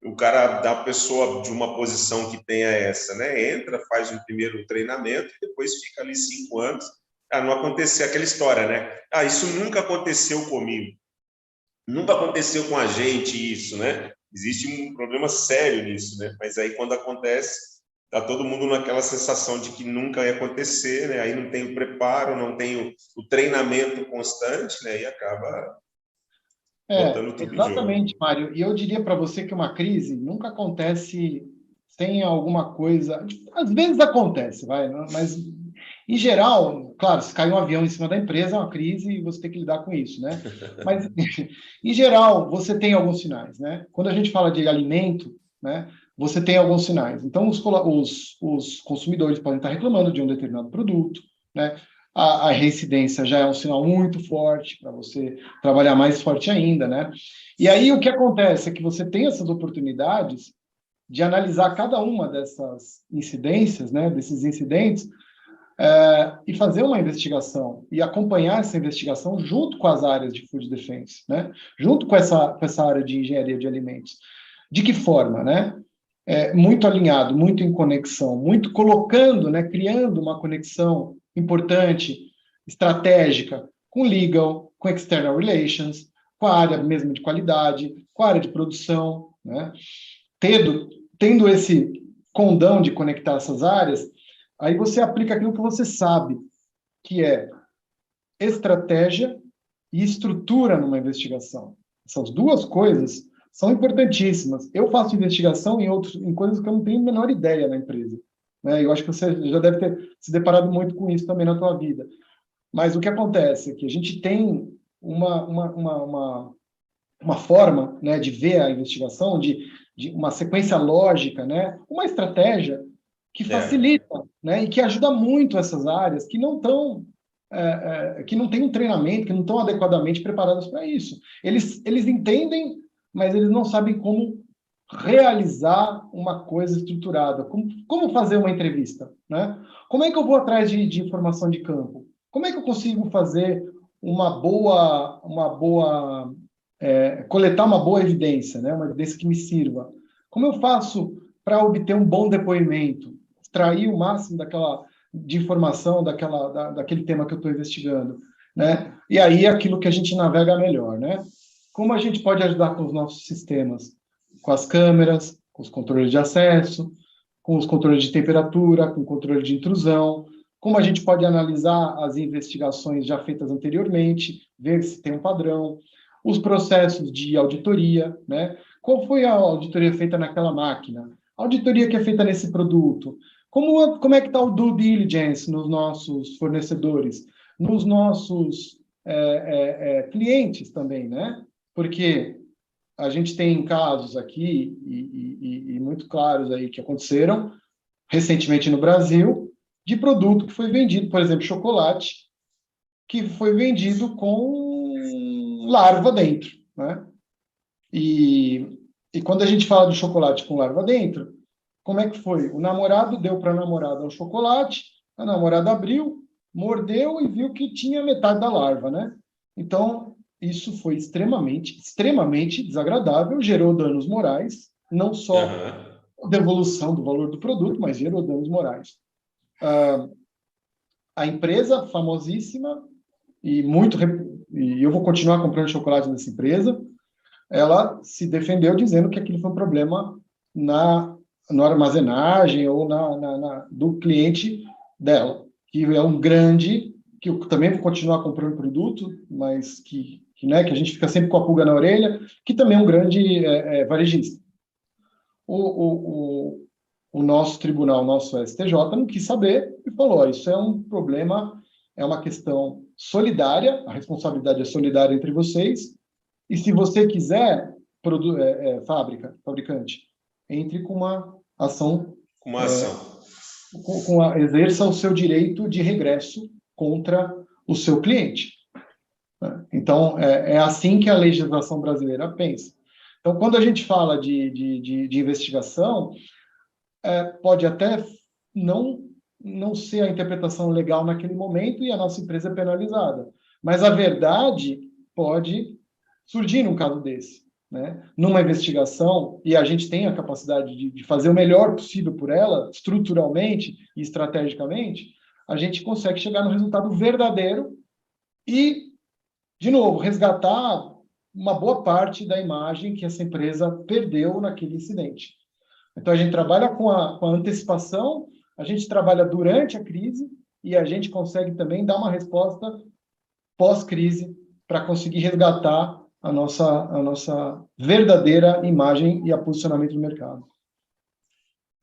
o cara dar a pessoa de uma posição que tenha essa, né? Entra, faz um primeiro treinamento e depois fica ali 5 anos. Não aconteceu aquela história, né? Isso nunca aconteceu comigo. Nunca aconteceu com a gente isso, né? Existe um problema sério nisso, né? Mas aí quando acontece, tá todo mundo naquela sensação de que nunca ia acontecer, né? Aí não tem o preparo, não tem o treinamento constante, né? E acaba botando tudo exatamente, Mário. E eu diria para você que uma crise nunca acontece sem alguma coisa. Às vezes acontece, mas em geral, claro, se cai um avião em cima da empresa, é uma crise e você tem que lidar com isso, né? Mas em geral, você tem alguns sinais, né? Quando a gente fala de alimento, né? você tem alguns sinais. Então, os consumidores podem estar reclamando de um determinado produto, né? A reincidência já é um sinal muito forte para você trabalhar mais forte ainda, né? E aí o que acontece é que você tem essas oportunidades de analisar cada uma dessas incidências, né? Desses incidentes, e fazer uma investigação e acompanhar essa investigação junto com as áreas de food defense, né? Junto com essa área de engenharia de alimentos. De que forma, né? Muito alinhado, muito em conexão, muito colocando, né? Criando uma conexão importante, estratégica, com legal, com external relations, com a área mesmo de qualidade, com a área de produção, né? Tendo esse condão de conectar essas áreas, aí você aplica aquilo que você sabe, que é estratégia e estrutura numa investigação. Essas duas coisas são importantíssimas. Eu faço investigação em coisas que eu não tenho a menor ideia na empresa, né? Eu acho que você já deve ter se deparado muito com isso também na tua vida. Mas o que acontece é que a gente tem uma forma, né, de ver a investigação, de uma sequência lógica, né, uma estratégia que facilita, né, e que ajuda muito essas áreas que não estão que não têm um treinamento, que não estão adequadamente preparadas para isso. Eles entendem, mas eles não sabem como realizar uma coisa estruturada. Como fazer uma entrevista, né? Como é que eu vou atrás de informação de campo? Como é que eu consigo fazer coletar uma boa evidência, né? Uma evidência que me sirva? Como eu faço para obter um bom depoimento, extrair o máximo de informação daquele tema que eu estou investigando, né? E aí aquilo que a gente navega melhor, né? Como a gente pode ajudar com os nossos sistemas? Com as câmeras, com os controles de acesso, com os controles de temperatura, com o controle de intrusão. Como a gente pode analisar as investigações já feitas anteriormente, ver se tem um padrão, os processos de auditoria, né? Qual foi a auditoria feita naquela máquina? A auditoria que é feita nesse produto? Como é que está o due diligence nos nossos fornecedores? Nos nossos clientes também, né? Porque a gente tem casos aqui, e muito claros aí, que aconteceram recentemente no Brasil, de produto que foi vendido, por exemplo, chocolate, que foi vendido com larva dentro, né? E quando a gente fala de chocolate com larva dentro, como é que foi? O namorado deu para a namorada um chocolate, a namorada abriu, mordeu e viu que tinha metade da larva, né? Então, isso foi extremamente, extremamente desagradável, gerou danos morais, não só devolução do valor do produto, mas gerou danos morais. A empresa famosíssima, e eu vou continuar comprando chocolate nessa empresa, ela se defendeu dizendo que aquilo foi um problema na armazenagem ou do cliente dela, que é um grande, que eu também vou continuar comprando produto, mas que a gente fica sempre com a pulga na orelha, que também é um grande varejista. O nosso tribunal, o nosso STJ, não quis saber e falou, isso é um problema, é uma questão solidária, a responsabilidade é solidária entre vocês, e se você quiser, fabricante, entre com uma ação. Exerça o seu direito de regresso contra o seu cliente. Então, é assim que a legislação brasileira pensa. Então, quando a gente fala de investigação, pode até não ser a interpretação legal naquele momento e a nossa empresa é penalizada. Mas a verdade pode surgir num caso desse, né? Numa investigação, e a gente tem a capacidade de fazer o melhor possível por ela, estruturalmente e estrategicamente, a gente consegue chegar no resultado verdadeiro e, de novo, resgatar uma boa parte da imagem que essa empresa perdeu naquele incidente. Então, a gente trabalha com a antecipação, a gente trabalha durante a crise e a gente consegue também dar uma resposta pós-crise para conseguir resgatar a nossa verdadeira imagem e a posicionamento do mercado.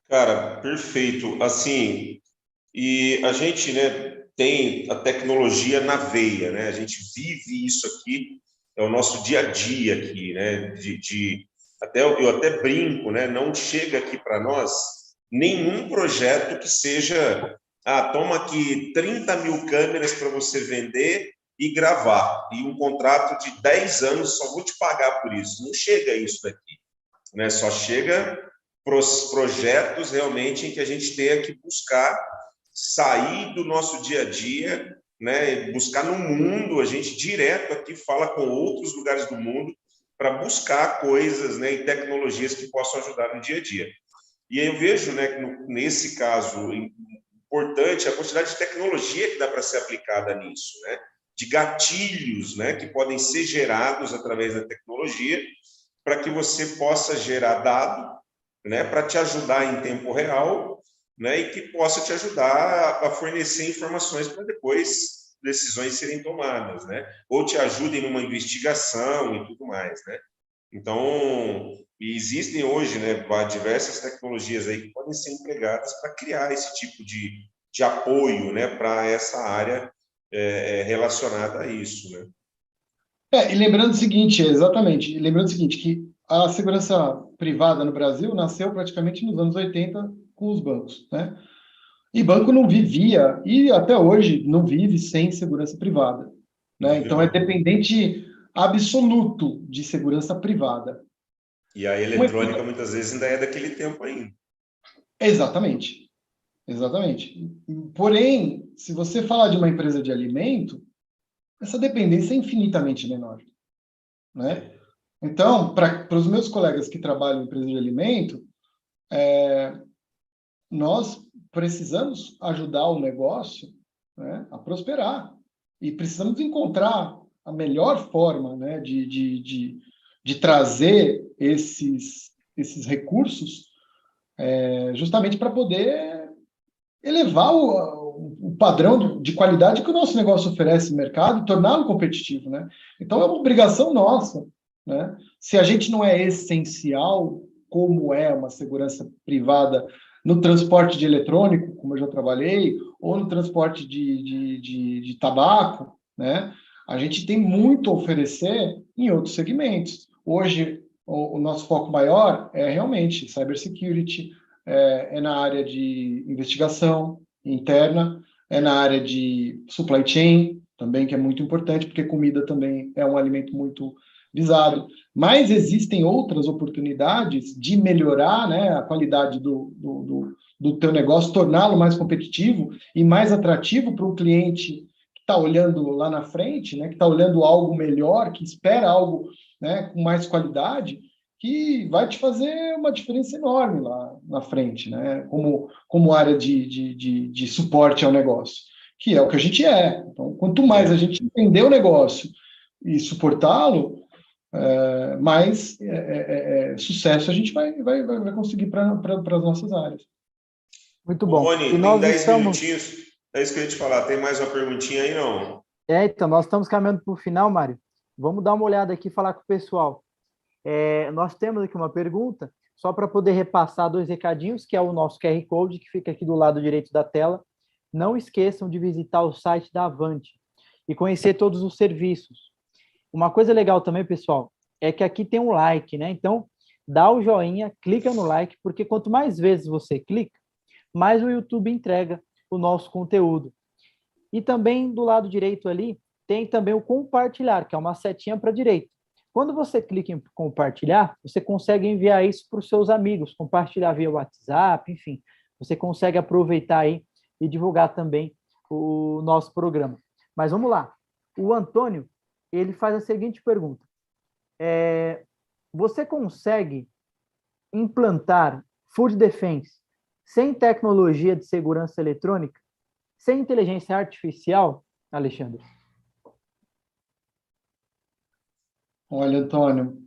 Cara, perfeito. Assim, e a gente, né, tem a tecnologia na veia, né? A gente vive isso aqui, é o nosso dia a dia aqui, né? eu até brinco, né? Não chega aqui para nós nenhum projeto que seja, toma aqui 30 mil câmeras para você vender e gravar, e um contrato de 10 anos, só vou te pagar por isso. Não chega isso daqui, né? Só chega projetos realmente em que a gente tenha que buscar sair do nosso dia a dia, né? Buscar no mundo, a gente direto aqui fala com outros lugares do mundo para buscar coisas, né, e tecnologias que possam ajudar no dia a dia. E aí eu vejo, né, que nesse caso importante a quantidade de tecnologia que dá para ser aplicada nisso, né? De gatilhos, né, que podem ser gerados através da tecnologia para que você possa gerar dado, né, para te ajudar em tempo real, né, e que possa te ajudar a fornecer informações para depois decisões serem tomadas, né, ou te ajudem numa investigação e tudo mais, né. Então, existem hoje, né, diversas tecnologias aí que podem ser empregadas para criar esse tipo de apoio, né, para essa área relacionada a isso, né. E lembrando o seguinte, exatamente, lembrando o seguinte, que a segurança privada no Brasil nasceu praticamente nos anos 80 com os bancos, né? E banco não vivia, e até hoje não vive sem segurança privada, né? Então é dependente absoluto de segurança privada. E a eletrônica muitas vezes ainda é daquele tempo ainda. Exatamente, exatamente. Porém, se você falar de uma empresa de alimento, essa dependência é infinitamente menor, né? Então, para os meus colegas que trabalham em empresa de alimento, nós precisamos ajudar o negócio, né, a prosperar. E precisamos encontrar a melhor forma, né, de trazer esses recursos justamente para poder elevar o padrão de qualidade que o nosso negócio oferece no mercado e torná-lo competitivo, né? Então, é uma obrigação nossa, né? Se a gente não é essencial, como é uma segurança privada no transporte de eletrônico, como eu já trabalhei, ou no transporte de tabaco, né? A gente tem muito a oferecer em outros segmentos. Hoje, o nosso foco maior é realmente cybersecurity, é na área de investigação interna, é na área de supply chain, também, que é muito importante, porque comida também é um alimento muito visado. Mas existem outras oportunidades de melhorar, né, a qualidade do teu negócio, torná-lo mais competitivo e mais atrativo para um cliente que está olhando lá na frente, né, que está olhando algo melhor, que espera algo, né, com mais qualidade, que vai te fazer uma diferença enorme lá na frente, né? Como área de suporte ao negócio, que é o que a gente é. Então, quanto mais a gente entender o negócio e suportá-lo, mais sucesso a gente vai conseguir para as nossas áreas. Muito bom. Rony, tem 10 minutinhos. É isso que eu ia te falar. Tem mais uma perguntinha aí, não? Então, nós estamos caminhando para o final, Mário. Vamos dar uma olhada aqui e falar com o pessoal. Nós temos aqui uma pergunta, só para poder repassar 2 recadinhos, que é o nosso QR Code, que fica aqui do lado direito da tela. Não esqueçam de visitar o site da Avante e conhecer todos os serviços. Uma coisa legal também, pessoal, é que aqui tem um like, né? Então, dá o joinha, clica no like, porque quanto mais vezes você clica, mais o YouTube entrega o nosso conteúdo. E também do lado direito ali, tem também o compartilhar, que é uma setinha para a direita. Quando você clica em compartilhar, você consegue enviar isso para os seus amigos, compartilhar via WhatsApp, enfim. Você consegue aproveitar aí e divulgar também o nosso programa. Mas vamos lá. O Antônio, ele faz a seguinte pergunta. Você consegue implantar Food Defense sem tecnologia de segurança eletrônica, sem inteligência artificial, Alexandre? Olha, Antônio,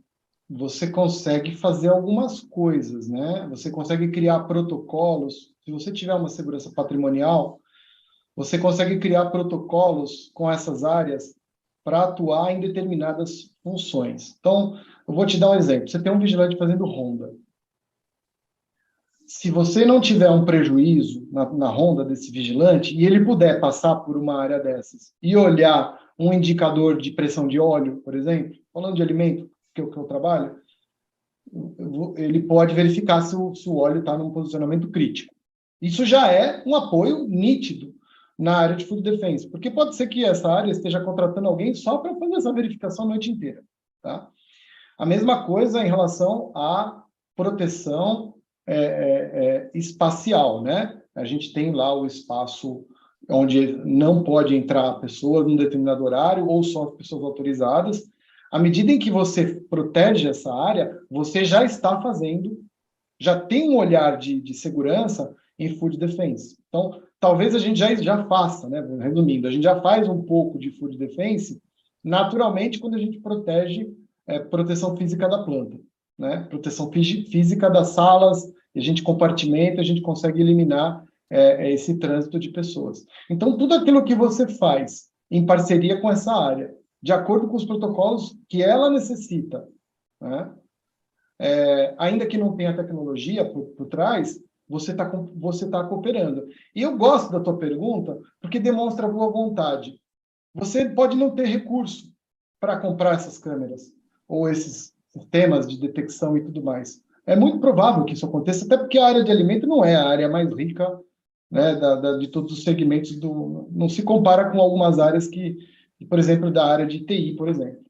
você consegue fazer algumas coisas, né? Você consegue criar protocolos. Se você tiver uma segurança patrimonial, você consegue criar protocolos com essas áreas para atuar em determinadas funções. Então, eu vou te dar um exemplo. Você tem um vigilante fazendo ronda. Se você não tiver um prejuízo na ronda desse vigilante e ele puder passar por uma área dessas e olhar um indicador de pressão de óleo, por exemplo, falando de alimento, que eu trabalho, ele pode verificar se o óleo está num posicionamento crítico. Isso já é um apoio nítido na área de Food Defense, porque pode ser que essa área esteja contratando alguém só para fazer essa verificação a noite inteira. Tá? A mesma coisa em relação à proteção espacial, né? A gente tem lá o espaço onde não pode entrar pessoas num determinado horário ou só pessoas autorizadas. À medida em que você protege essa área, você já está fazendo, já tem um olhar de segurança em Food Defense. Então, talvez a gente já faça, né? Resumindo, a gente já faz um pouco de Food Defense naturalmente quando a gente protege proteção física da planta, né? Proteção física das salas, a gente compartimenta, a gente consegue eliminar esse trânsito de pessoas. Então, tudo aquilo que você faz em parceria com essa área, de acordo com os protocolos que ela necessita, né? Ainda que não tenha tecnologia por trás, você tá cooperando. E eu gosto da tua pergunta, porque demonstra boa vontade. Você pode não ter recurso para comprar essas câmeras, ou esses sistemas de detecção e tudo mais. É muito provável que isso aconteça, até porque a área de alimento não é a área mais rica, né, de todos os segmentos não se compara com algumas áreas por exemplo, da área de TI, por exemplo.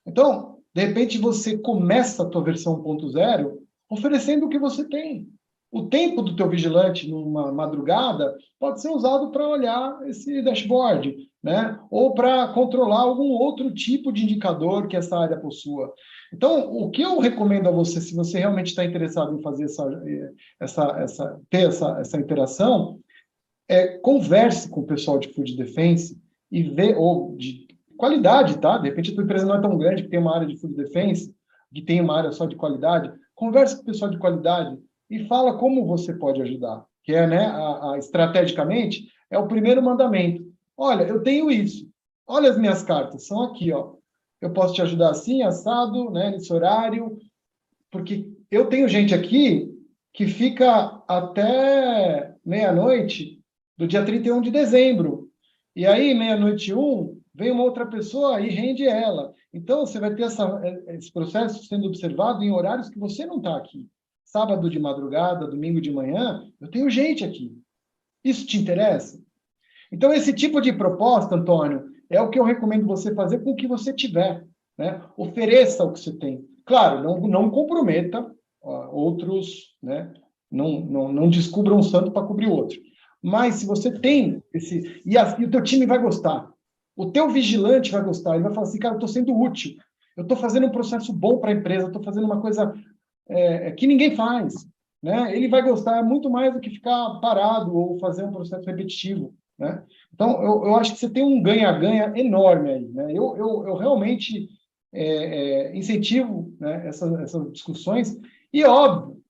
Então, de repente, você começa a tua versão 1.0 oferecendo o que você tem. O tempo do teu vigilante numa madrugada pode ser usado para olhar esse dashboard, né? Ou para controlar algum outro tipo de indicador que essa área possua. Então, o que eu recomendo a você, se você realmente está interessado em fazer ter essa interação, converse com o pessoal de Food Defense e vê, ou de qualidade, tá? De repente a tua empresa não é tão grande que tem uma área de Food Defense, que tem uma área só de qualidade. Converse com o pessoal de qualidade e fala como você pode ajudar. Que né, estrategicamente, é o primeiro mandamento. Olha, eu tenho isso. Olha as minhas cartas, são aqui, ó. Eu posso te ajudar assim, assado, né, nesse horário, porque eu tenho gente aqui que fica até meia-noite do dia 31 de dezembro. E aí, meia-noite 1, vem uma outra pessoa e rende ela. Então, você vai ter esse processo sendo observado em horários que você não está aqui. Sábado de madrugada, domingo de manhã, eu tenho gente aqui. Isso te interessa? Então, esse tipo de proposta, Antônio, é o que eu recomendo você fazer com o que você tiver, né? Ofereça o que você tem. Claro, não comprometa outros, né? Não descubra um santo para cobrir o outro. Mas se você tem e o teu time vai gostar, o teu vigilante vai gostar, ele vai falar assim, cara, eu estou sendo útil, eu estou fazendo um processo bom para a empresa, eu estou fazendo uma coisa que ninguém faz, né? Ele vai gostar muito mais do que ficar parado ou fazer um processo repetitivo, né? Então, eu acho que você tem um ganha-ganha enorme aí, né? Eu realmente incentivo, né, essas discussões e, óbvio,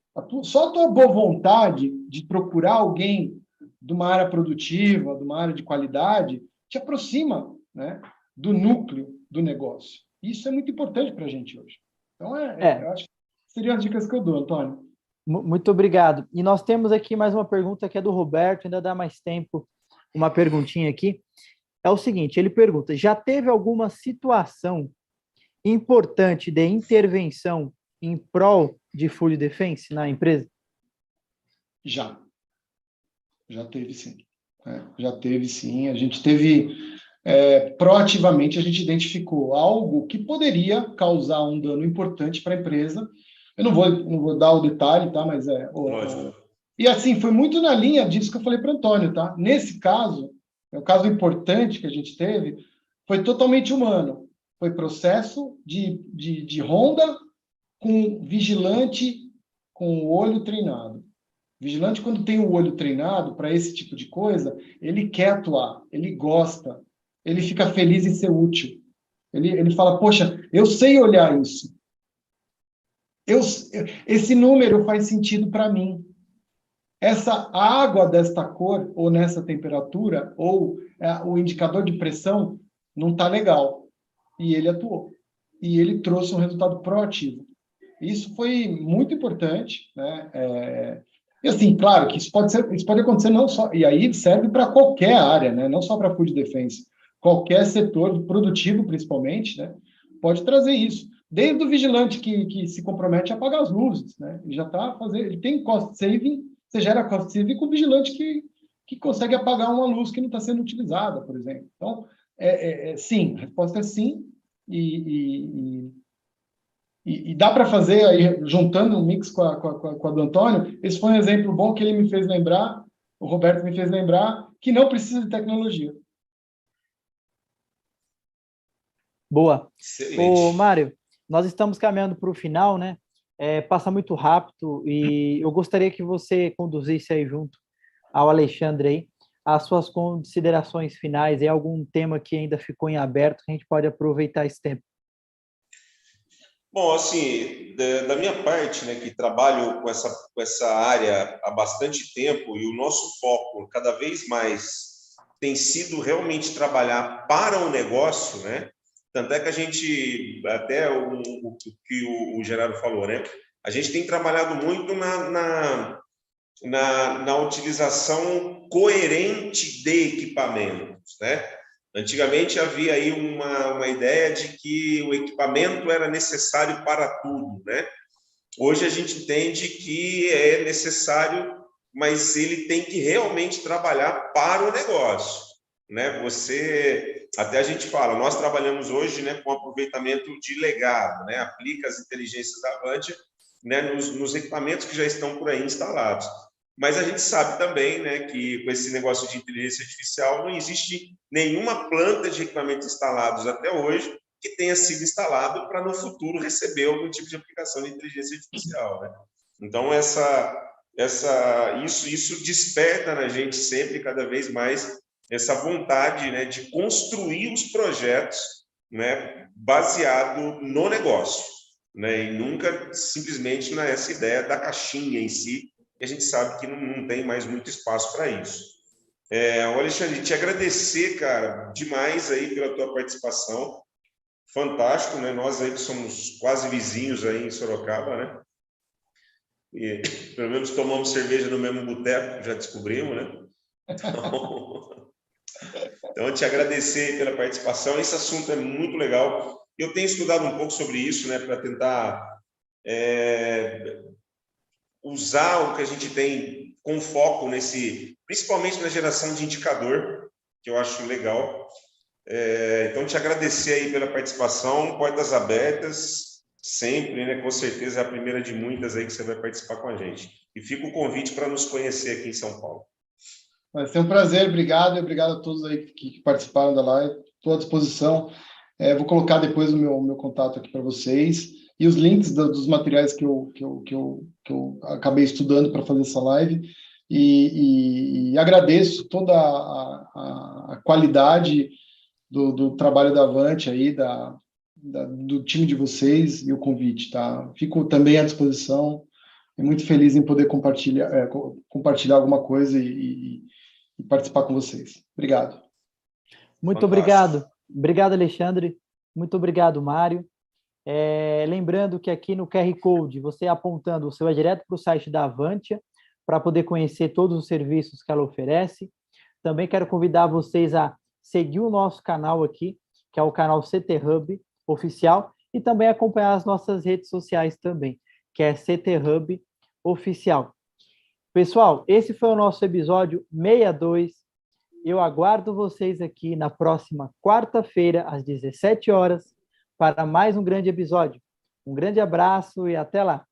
só a tua boa vontade de procurar alguém de uma área produtiva, de uma área de qualidade, te aproxima, né, do núcleo do negócio. Isso é muito importante para a gente hoje. Então, eu acho que seriam as dicas que eu dou, Antônio. Muito obrigado. E nós temos aqui mais uma pergunta que é do Roberto, ainda dá mais tempo, uma perguntinha aqui. É o seguinte, ele pergunta, já teve alguma situação importante de intervenção em prol de Food Defense na empresa? Já teve sim. Já teve sim. A gente teve, proativamente, a gente identificou algo que poderia causar um dano importante para a empresa. Eu não vou dar o detalhe, tá? Mas e assim, foi muito na linha disso que eu falei para o Antônio, tá? Nesse caso, o caso importante que a gente teve, foi totalmente humano. Foi processo de ronda com vigilante com o olho treinado. Vigilante, quando tem o olho treinado para esse tipo de coisa, ele quer atuar, ele gosta, ele fica feliz em ser útil. Ele fala, poxa, eu sei olhar isso. Esse número faz sentido para mim. A água desta cor, ou nessa temperatura, ou o indicador de pressão, não está legal. E ele atuou. E ele trouxe um resultado proativo. Isso foi muito importante, né? E assim, claro que isso pode acontecer não só, e aí serve para qualquer área, né? Não só para Food Defense, qualquer setor produtivo, principalmente, né? Pode trazer isso. Desde o vigilante que se compromete a apagar as luzes, né? Ele já está fazendo, ele tem cost saving, você gera cost saving com o vigilante que consegue apagar uma luz que não está sendo utilizada, por exemplo. Então, sim, a resposta é sim, e dá para fazer, aí, juntando um mix com a do Antônio, esse foi um exemplo bom que ele me fez lembrar, o Roberto me fez lembrar, que não precisa de tecnologia. Boa. Excelente. Ô, Mário, nós estamos caminhando para o final, né? Passa muito rápido e eu gostaria que você conduzisse aí junto ao Alexandre aí as suas considerações finais e algum tema que ainda ficou em aberto, que a gente pode aproveitar esse tempo. Bom, assim, da minha parte, né, que trabalho com essa área há bastante tempo, e o nosso foco cada vez mais tem sido realmente trabalhar para o negócio, né? Tanto é que a gente, até o que o Gerardo falou, né? A gente tem trabalhado muito na utilização coerente de equipamentos, né? Antigamente havia aí uma ideia de que o equipamento era necessário para tudo, né? Hoje a gente entende que é necessário, mas ele tem que realmente trabalhar para o negócio, né? Até a gente fala, nós trabalhamos hoje, né, com aproveitamento de legado, né? Aplica as inteligências da Avantia, né, nos equipamentos que já estão por aí instalados. Mas a gente sabe também, né, que com esse negócio de inteligência artificial não existe nenhuma planta de equipamentos instalados até hoje que tenha sido instalado para no futuro receber algum tipo de aplicação de inteligência artificial, né? Então isso desperta na gente sempre cada vez mais essa vontade, né, de construir os projetos, né, baseado no negócio, né, e nunca simplesmente nessa ideia da caixinha em si. A gente sabe que não tem mais muito espaço para isso. Alexandre, te agradecer, cara, demais aí pela tua participação. Fantástico, né? Nós aí que somos quase vizinhos aí em Sorocaba, né? E pelo menos tomamos cerveja no mesmo boteco, já descobrimos, né? Então, te agradecer pela participação. Esse assunto é muito legal. Eu tenho estudado um pouco sobre isso, né, para tentar usar o que a gente tem com foco principalmente na geração de indicador, que eu acho legal. Então, te agradecer aí pela participação, portas abertas, sempre, né? Com certeza é a primeira de muitas aí que você vai participar com a gente. E fica o convite para nos conhecer aqui em São Paulo. Vai ser um prazer, obrigado, e obrigado a todos aí que participaram da live, estou à disposição. Vou colocar depois o meu contato aqui para vocês, e os links dos materiais que eu acabei estudando para fazer essa live, e agradeço toda a qualidade do trabalho da Avantia aí, do time de vocês e o convite, tá? Fico também à disposição e muito feliz em poder compartilhar alguma coisa e participar com vocês. Obrigado. Muito Fantástico. obrigado. Obrigado, Alexandre. Muito obrigado, Mário. Lembrando que aqui no QR Code, você apontando, você vai direto para o site da Avantia para poder conhecer todos os serviços que ela oferece. Também quero convidar vocês a seguir o nosso canal aqui, que é o canal CT Hub Oficial, e também acompanhar as nossas redes sociais também, que é CT Hub Oficial. Pessoal, esse foi o nosso episódio 62. Eu aguardo vocês aqui na próxima quarta-feira, às 17 horas, para mais um grande episódio. Um grande abraço e até lá!